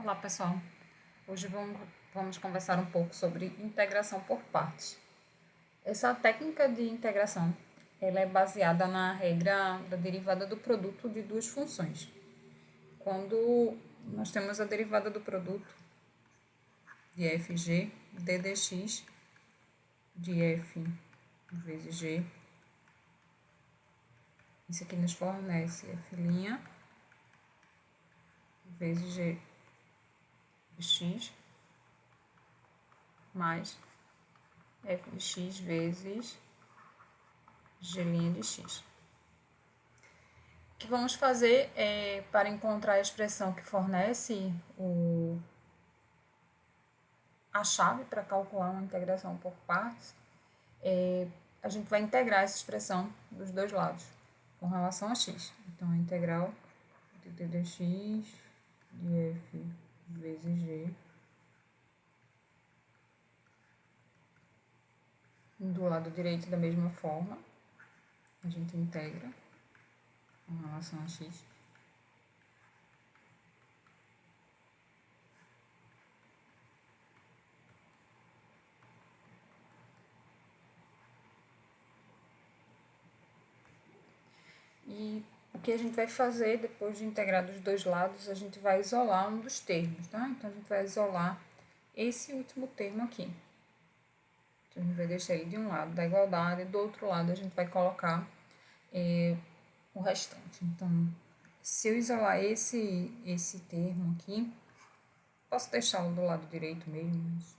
Olá pessoal, hoje vamos conversar um pouco sobre integração por partes. Essa técnica de integração ela é baseada na regra da derivada do produto de duas funções. Quando nós temos a derivada do produto de fg d dx de f vezes g, isso aqui nos fornece f' vezes g de x mais f de x vezes g' de x. O que vamos fazer é, para encontrar a expressão que fornece a chave para calcular uma integração por partes, a gente vai integrar essa expressão dos dois lados com relação a x. Então, a integral de d dx de f vezes g do lado direito da mesma forma, a gente integra com relação a x. E o que a gente vai fazer depois de integrar dos dois lados, a gente vai isolar um dos termos, tá? Então, a gente vai isolar esse último termo aqui. Então, a gente vai deixar ele de um lado da igualdade e do outro lado a gente vai colocar o restante. Então, se eu isolar esse termo aqui, posso deixá-lo do lado direito mesmo, mas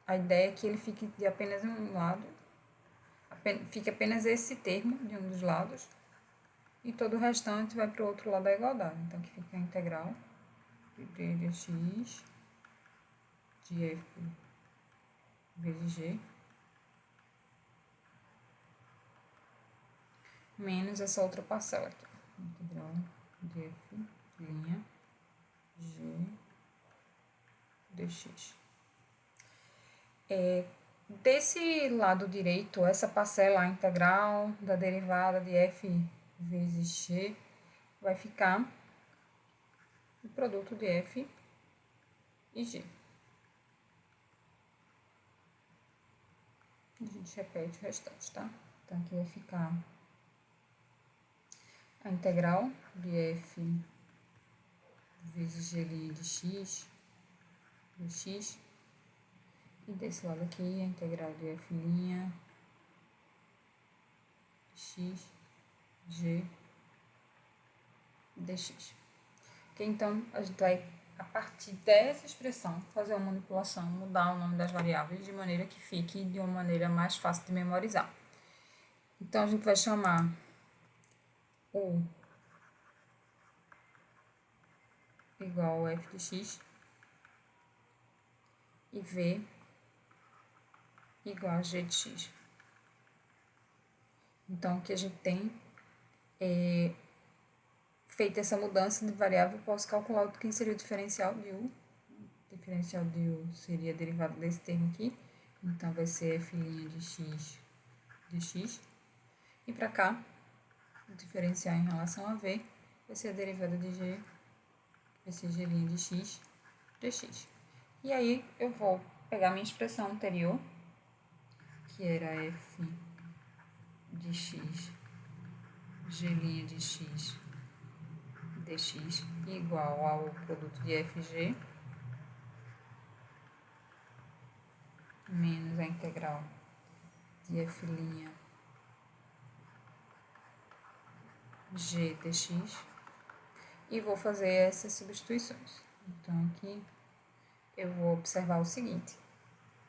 a ideia é que ele fique de apenas um lado, fique apenas esse termo de um dos lados, e todo o restante vai para o outro lado da igualdade. Então, aqui fica a integral de d dx de f vezes g menos essa outra parcela aqui. Integral de f linha g dx. Desse lado direito, essa parcela, a integral da derivada de f vezes g, vai ficar o produto de f e g. A gente repete o restante, tá? Então, aqui vai ficar a integral de f vezes g' de x, dx. E desse lado aqui, a integral de f' de x, g, dx. Ok? Então, a gente vai, a partir dessa expressão, fazer uma manipulação, mudar o nome das variáveis de maneira que fique de uma maneira mais fácil de memorizar. Então, a gente vai chamar U igual a f de x e V igual a g de x. Então, o que a gente tem é, feita essa mudança de variável, eu posso calcular o que seria o diferencial de U. O diferencial de U seria a derivada desse termo aqui. Então, vai ser f' de x de x. E para cá, o diferencial em relação a V vai ser a derivada de g, vai ser g' de x dx. E aí, eu vou pegar minha expressão anterior, que era f de x, g' de x dx igual ao produto de fg menos a integral de f' g dx, e vou fazer essas substituições. Então, aqui eu vou observar o seguinte: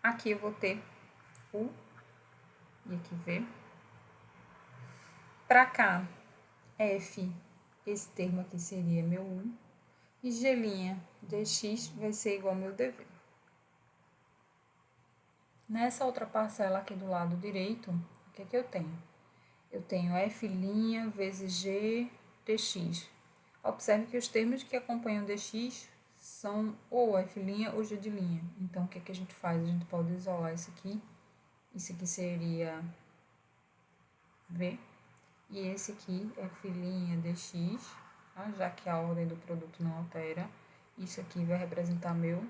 aqui eu vou ter U e aqui V. Para cá, F, esse termo aqui seria meu U, e G' dx vai ser igual ao meu dv. Nessa outra parcela aqui do lado direito, o que é que eu tenho? Eu tenho f' vezes g dx. Observe que os termos que acompanham dx são ou f' ou g de linha. Então, o que é que a gente faz? A gente pode isolar isso aqui. Isso aqui seria v. E esse aqui, f' dx, tá? Já que a ordem do produto não altera, isso aqui vai representar meu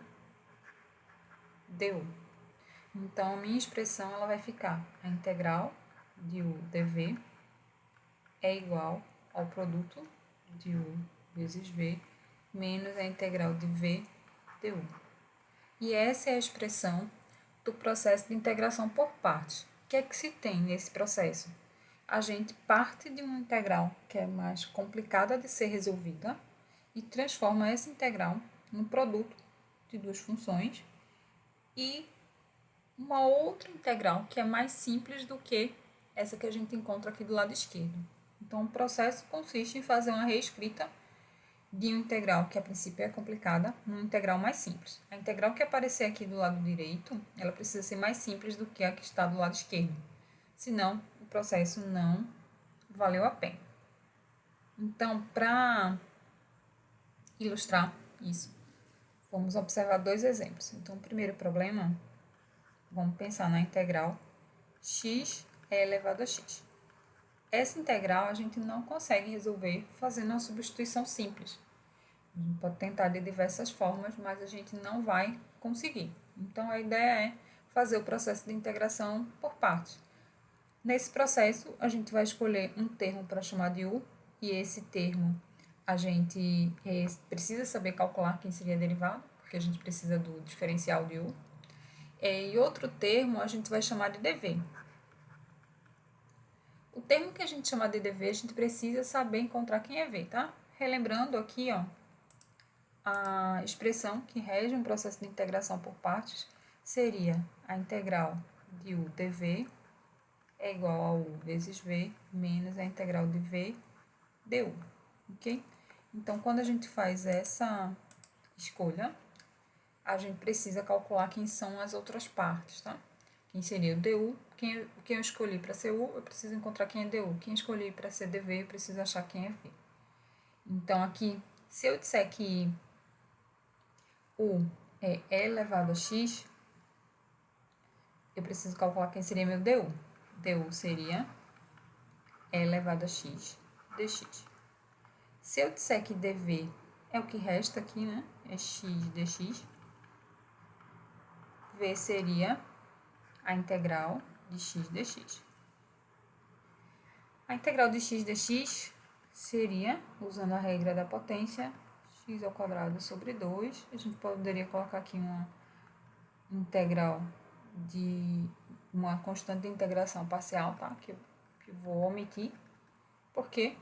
du. Então, a minha expressão ela vai ficar a integral de u dv é igual ao produto de u vezes v menos a integral de v du. E essa é a expressão do processo de integração por partes. O que é que se tem nesse processo? A gente parte de uma integral que é mais complicada de ser resolvida e transforma essa integral num produto de duas funções e uma outra integral que é mais simples do que essa que a gente encontra aqui do lado esquerdo. Então, o processo consiste em fazer uma reescrita de uma integral que a princípio é complicada numa integral mais simples. A integral que aparecer aqui do lado direito, ela precisa ser mais simples do que a que está do lado esquerdo. Senão, o processo não valeu a pena. Então, para ilustrar isso, vamos observar dois exemplos. Então, o primeiro problema, vamos pensar na integral x é elevado a x. Essa integral a gente não consegue resolver fazendo uma substituição simples. A gente pode tentar de diversas formas, mas a gente não vai conseguir. Então, a ideia é fazer o processo de integração por partes. Nesse processo, a gente vai escolher um termo para chamar de u, e esse termo a gente precisa saber calcular quem seria a derivada, porque a gente precisa do diferencial de u. E outro termo a gente vai chamar de dv. O termo que a gente chama de dv, a gente precisa saber encontrar quem é v, tá? Relembrando aqui, ó, a expressão que rege um processo de integração por partes seria a integral de u dv é igual a u vezes v menos a integral de v du, ok? Então, quando a gente faz essa escolha, a gente precisa calcular quem são as outras partes, tá? Quem seria o du, quem eu escolhi para ser u, eu preciso encontrar quem é du. Quem eu escolhi para ser dv, eu preciso achar quem é v. Então, aqui, se eu disser que u é e elevado a x, eu preciso calcular quem seria meu du. Du seria e elevado a x dx. Se eu disser que dv é o que resta aqui, né? É x dx, v seria a integral de x dx. A integral de x dx seria, usando a regra da potência, x ao quadrado sobre 2. A gente poderia colocar aqui uma integral de uma constante de integração parcial, tá? Que eu vou omitir, porque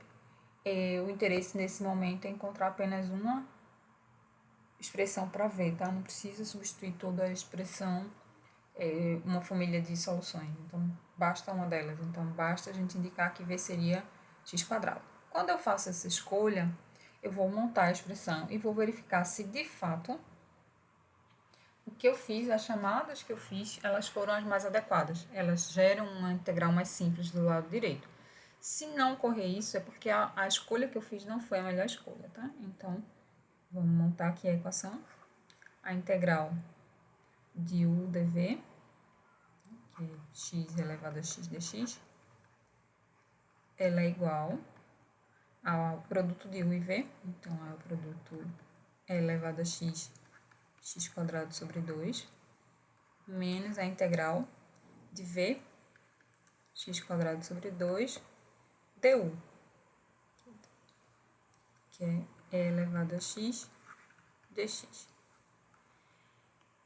o interesse nesse momento é encontrar apenas uma expressão para v, tá? Não precisa substituir toda a expressão, uma família de soluções. Então, basta uma delas. Então, basta a gente indicar que v seria x². Quando eu faço essa escolha, eu vou montar a expressão e vou verificar se, de fato, o que eu fiz, as chamadas que eu fiz, elas foram as mais adequadas. Elas geram uma integral mais simples do lado direito. Se não ocorrer isso, é porque a escolha que eu fiz não foi a melhor escolha, tá? Então, vamos montar aqui a equação. A integral de u dv, que é x elevado a x dx, ela é igual ao produto de u e v. Então, é o produto elevado a x, x² sobre 2, menos a integral de v, x² sobre 2, du, que é e elevado a x dx.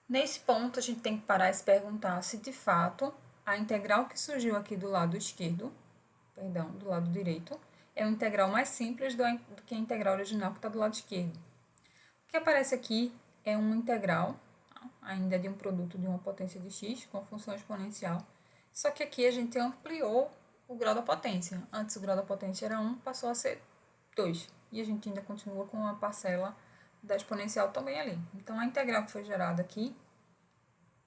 Nesse ponto, a gente tem que parar e se perguntar se, de fato, a integral que surgiu aqui do lado esquerdo, perdão, do lado direito, é uma integral mais simples do que a integral original que está do lado esquerdo. O que aparece aqui é uma integral, ainda de um produto de uma potência de x com função exponencial, só que aqui a gente ampliou o grau da potência. Antes o grau da potência era 1, passou a ser 2. E a gente ainda continua com a parcela da exponencial também ali. Então, a integral que foi gerada aqui,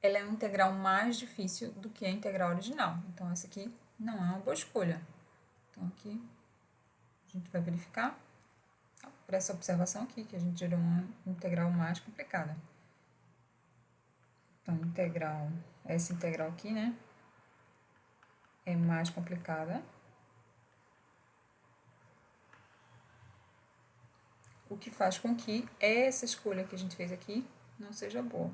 ela é uma integral mais difícil do que a integral original. Então, essa aqui não é uma boa escolha. Então, aqui a gente vai verificar por essa observação aqui, que a gente gerou uma integral mais complicada. Então, essa integral aqui, né, é mais complicada. o que faz com que essa escolha que a gente fez aqui não seja boa.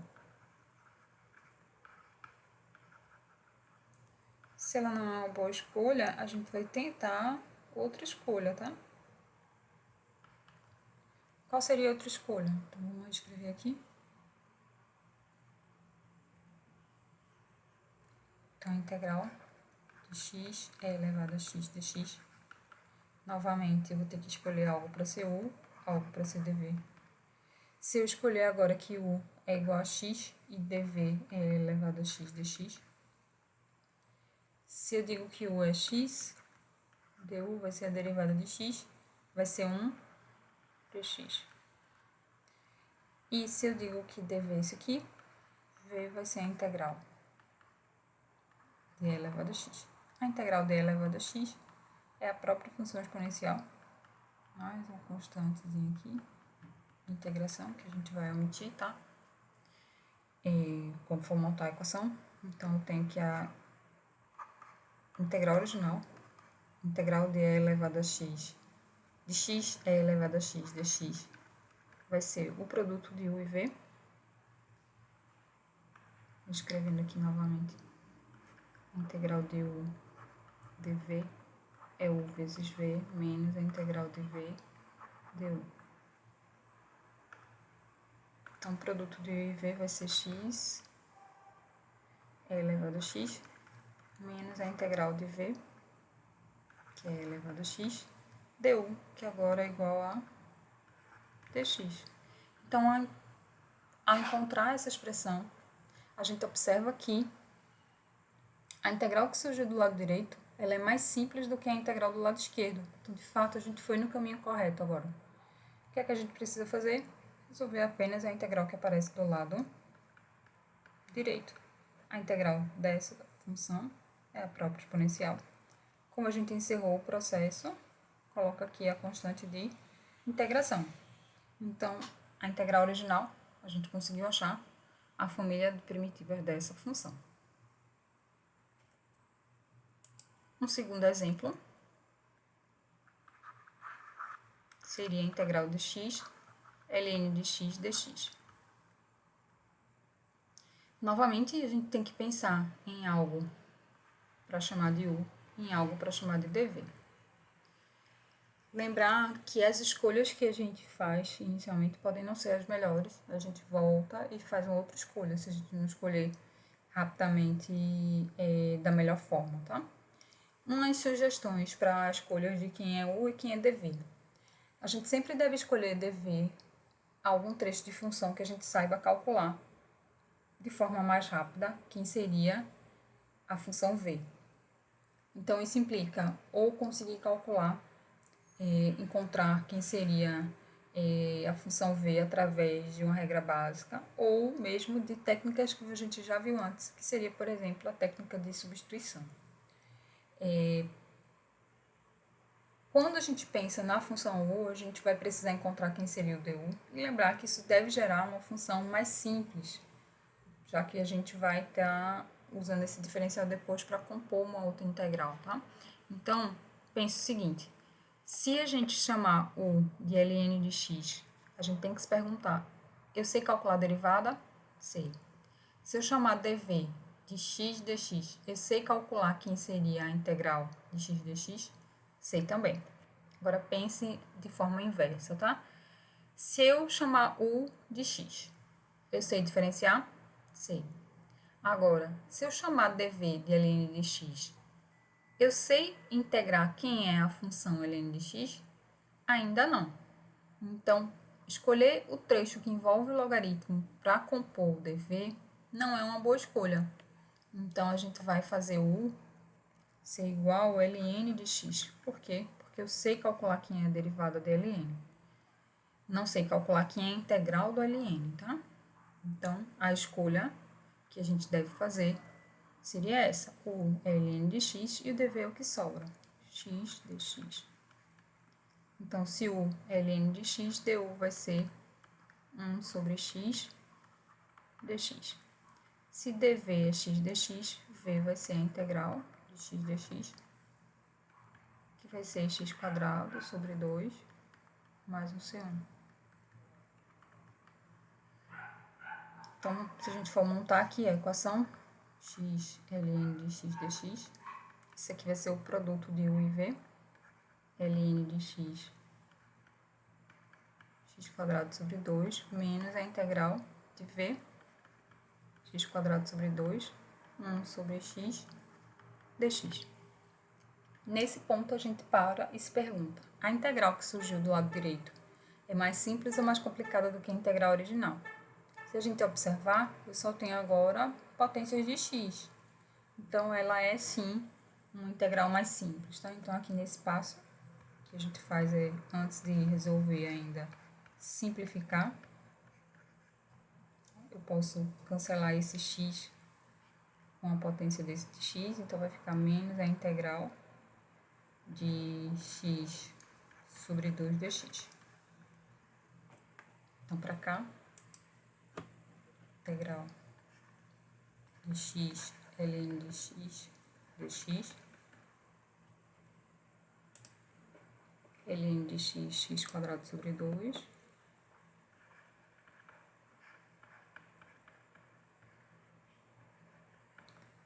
Se ela não é uma boa escolha, a gente vai tentar outra escolha, tá? Qual seria a outra escolha? Então, vamos escrever aqui. Então, a integral de x é elevado a x dx. Novamente, eu vou ter que escolher algo para ser u, algo para ser dv. Se eu escolher agora que u é igual a x e dv é elevado a x dx, se eu digo que u é x, du vai ser a derivada de x, vai ser 1 dx. E se eu digo que dv é isso aqui, v vai ser a integral de e elevado a x. A integral de e elevado a x é a própria função exponencial, mais uma constantezinha aqui, integração, que a gente vai omitir, tá? Quando for montar a equação, então eu tenho que a integral original, integral de e elevado a x, de x e elevado a x dx, vai ser o produto de u e v. Escrevendo aqui novamente, a integral de u dv é u vezes v menos a integral de v du. Então, o produto de u e v vai ser x e elevado a x menos a integral de v, que é elevado a x, du, que agora é igual a dx. Então, ao encontrar essa expressão, a gente observa que a integral que surgiu do lado direito, ela é mais simples do que a integral do lado esquerdo. Então, de fato, a gente foi no caminho correto agora. O que é que a gente precisa fazer? Resolver apenas a integral que aparece do lado direito. A integral dessa função é a própria exponencial. Como a gente encerrou o processo, coloca aqui a constante de integração. Então, a integral original, a gente conseguiu achar a família de primitivas dessa função. Um segundo exemplo seria a integral de x, ln de x dx. Novamente, a gente tem que pensar em algo para chamar de u, em algo para chamar de dv. Lembrar que as escolhas que a gente faz inicialmente podem não ser as melhores. A gente volta e faz uma outra escolha, se a gente não escolher rapidamente da melhor forma, tá? Umas sugestões para a escolha de quem é u e quem é dv. A gente sempre deve escolher dv algum trecho de função que a gente saiba calcular de forma mais rápida, quem seria a função v. Então, isso implica ou conseguir calcular, encontrar quem seria a função v através de uma regra básica, ou mesmo de técnicas que a gente já viu antes, que seria, por exemplo, a técnica de substituição. Quando a gente pensa na função u, a gente vai precisar encontrar quem seria o du, e lembrar que isso deve gerar uma função mais simples, já que a gente vai estar usando esse diferencial depois para compor uma outra integral, tá? Então, pense o seguinte, se a gente chamar u de ln de x, a gente tem que se perguntar, eu sei calcular a derivada? Sei. Se eu chamar dv de x dx, eu sei calcular quem seria a integral de x dx? Sei também. Agora, pense de forma inversa, tá? Se eu chamar u de x, eu sei diferenciar? Sei. Agora, se eu chamar dv de ln de x, eu sei integrar quem é a função ln de x? Ainda não. Então, escolher o trecho que envolve o logaritmo para compor o dv não é uma boa escolha. Então, a gente vai fazer o u ser igual a ln de x. Por quê? Porque eu sei calcular quem é a derivada de ln. Não sei calcular quem é a integral do ln, tá? Então, a escolha que a gente deve fazer seria essa. O ln de x e o dv é o que sobra. X dx. Então, se o ln de x, du vai ser 1 sobre x dx. Se dv é x dx, v vai ser a integral de x dx, que vai ser x² sobre 2 mais um C1. Então, se a gente for montar aqui a equação, x ln de x dx, isso aqui vai ser o produto de u e v, ln de x quadrado sobre 2, menos a integral de v, x quadrado sobre 2, 1 sobre x dx. Nesse ponto, a gente para e se pergunta, a integral que surgiu do lado direito é mais simples ou mais complicada do que a integral original? Se a gente observar, eu só tenho agora potências de x. Então, ela é, sim, uma integral mais simples, tá? Então, aqui nesse passo, que a gente faz é, antes de resolver ainda, simplificar. Eu posso cancelar esse x com a potência desse de x, então vai ficar menos a integral de x sobre 2 dx. Então, para cá, integral de x ln de x dx, ln de x quadrado sobre 2,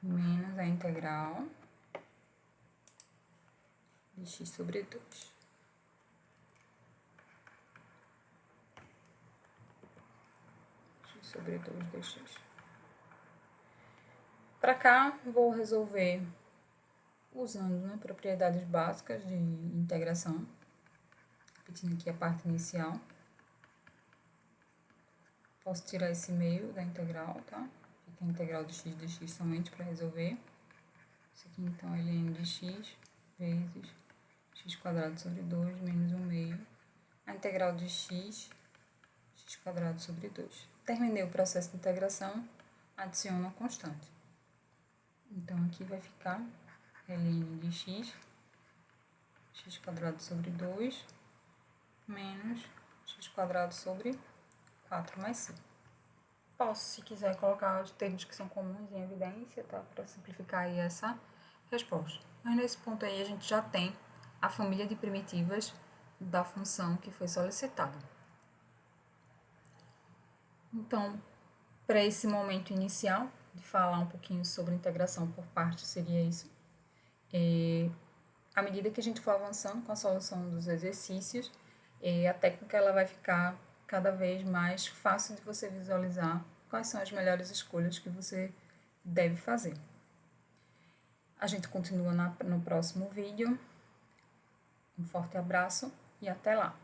menos a integral de x sobre 2. X sobre 2 dx. Para cá, vou resolver usando, né, propriedades básicas de integração. Repetindo aqui a parte inicial. Posso tirar esse meio da integral, tá? Fica a integral de x dx somente para resolver. Isso aqui, então, é ln de x vezes x quadrado sobre 2 menos 1 meio. A integral de x quadrado sobre 2. Terminei o processo de integração, adiciono a constante. Então, aqui vai ficar ln de x quadrado sobre 2, menos x quadrado sobre 4 mais 5. Posso, se quiser, colocar os termos que são comuns em evidência, tá? Para simplificar aí essa resposta. Mas nesse ponto aí a gente já tem a família de primitivas da função que foi solicitada. Então, para esse momento inicial, de falar um pouquinho sobre integração por partes, seria isso. À medida que a gente for avançando com a solução dos exercícios, a técnica ela vai ficar cada vez mais fácil de você visualizar quais são as melhores escolhas que você deve fazer. A gente continua no próximo vídeo. Um forte abraço e até lá!